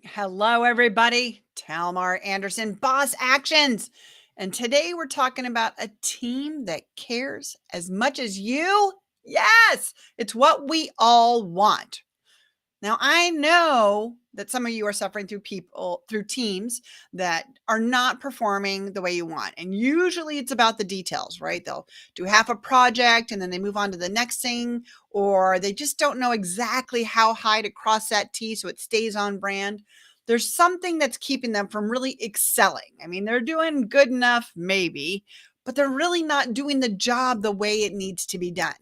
Hello, everybody. Talmar Anderson, Boss Actions. And today we're talking about a team that cares as much as you. Yes, it's what we all want. Now, I know that some of you are suffering through teams that are not performing the way you want. And usually it's about the details, right? They'll do half a project and then they move on to the next thing, or they just don't know exactly how high to cross that T so it stays on brand. There's something that's keeping them from really excelling. I mean, they're doing good enough, maybe, but they're really not doing the job the way it needs to be done.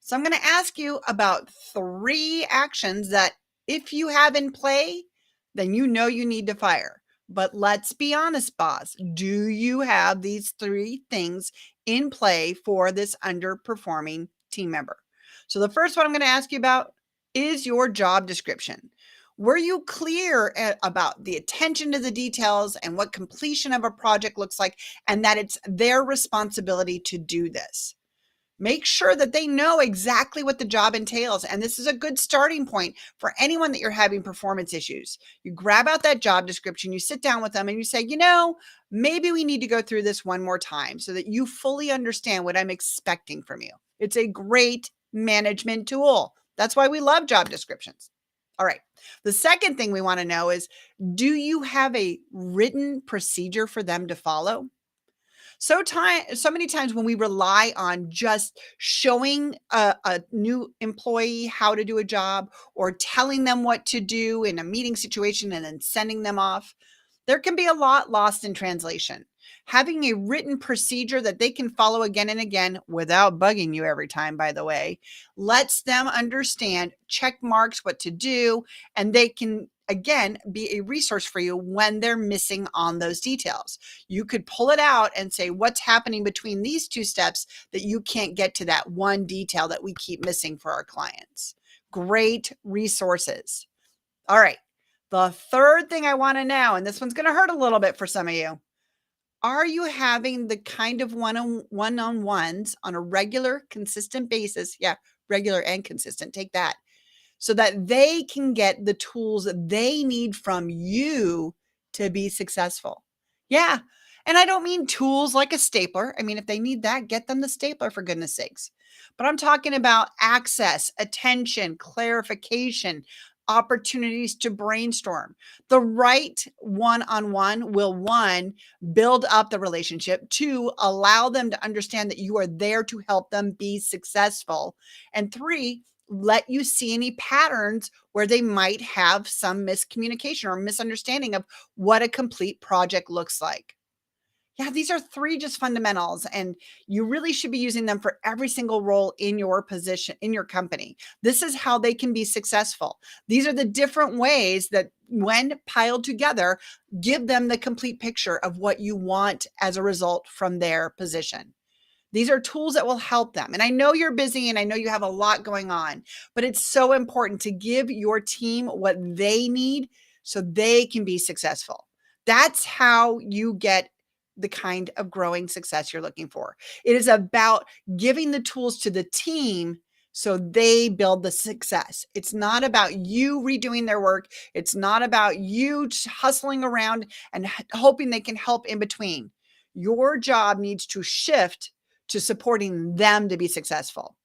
So I'm going to ask you about 3 actions that if you have in play, then you know you need to fire. But let's be honest, boss. Do you have these 3 things in play for this underperforming team member? So the first one I'm going to ask you about is your job description. Were you clear about the attention to the details and what completion of a project looks like, and that it's their responsibility to do this? Make sure that they know exactly what the job entails. And this is a good starting point for anyone that you're having performance issues. You grab out that job description, you sit down with them and you say, maybe we need to go through this one more time so that you fully understand what I'm expecting from you. It's a great management tool. That's why we love job descriptions. All right. The second thing we want to know is, do you have a written procedure for them to follow? So many times when we rely on just showing a new employee how to do a job or telling them what to do in a meeting situation and then sending them off, there can be a lot lost in translation. Having a written procedure that they can follow again and again without bugging you every time, by the way, lets them understand check marks, what to do, and they can again be a resource for you when they're missing on those details. You could pull it out and say, what's happening between these 2 steps that you can't get to that one detail that we keep missing for our clients? Great resources. All right. The third thing I want to know, and this one's going to hurt a little bit for some of you. Are you having the kind of one-on-ones on a regular, consistent basis? Yeah, regular and consistent. Take that. So that they can get the tools they need from you to be successful. Yeah. And I don't mean tools like a stapler. I mean, if they need that, get them the stapler for goodness sakes. But I'm talking about access, attention, clarification, opportunities to brainstorm. The right one-on-one will, 1, build up the relationship, 2, allow them to understand that you are there to help them be successful, and 3, let you see any patterns where they might have some miscommunication or misunderstanding of what a complete project looks like. Yeah, these are 3 just fundamentals, and you really should be using them for every single role in your position, in your company. This is how they can be successful. These are the different ways that, when piled together, give them the complete picture of what you want as a result from their position. These are tools that will help them. And I know you're busy and I know you have a lot going on, but it's so important to give your team what they need so they can be successful. That's how you get the kind of growing success you're looking for. It is about giving the tools to the team so they build the success. It's not about you redoing their work. It's not about you hustling around and hoping they can help in between. Your job needs to shift to supporting them to be successful.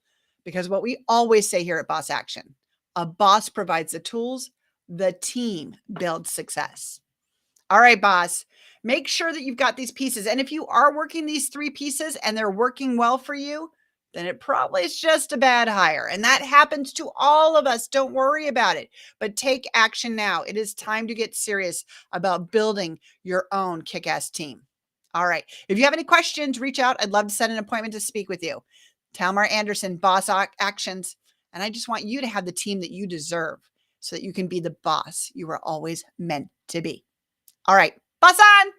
Because what we always say here at Boss Action, a boss provides the tools, the team builds success. All right, boss, make sure that you've got these pieces. And if you are working these 3 pieces and they're working well for you, then it probably is just a bad hire. And that happens to all of us. Don't worry about it, but take action now. It is time to get serious about building your own kick-ass team. All right. If you have any questions, reach out. I'd love to set an appointment to speak with you. Talmar Anderson, Boss Actions. And I just want you to have the team that you deserve so that you can be the boss you were always meant to be. All right. Boss on!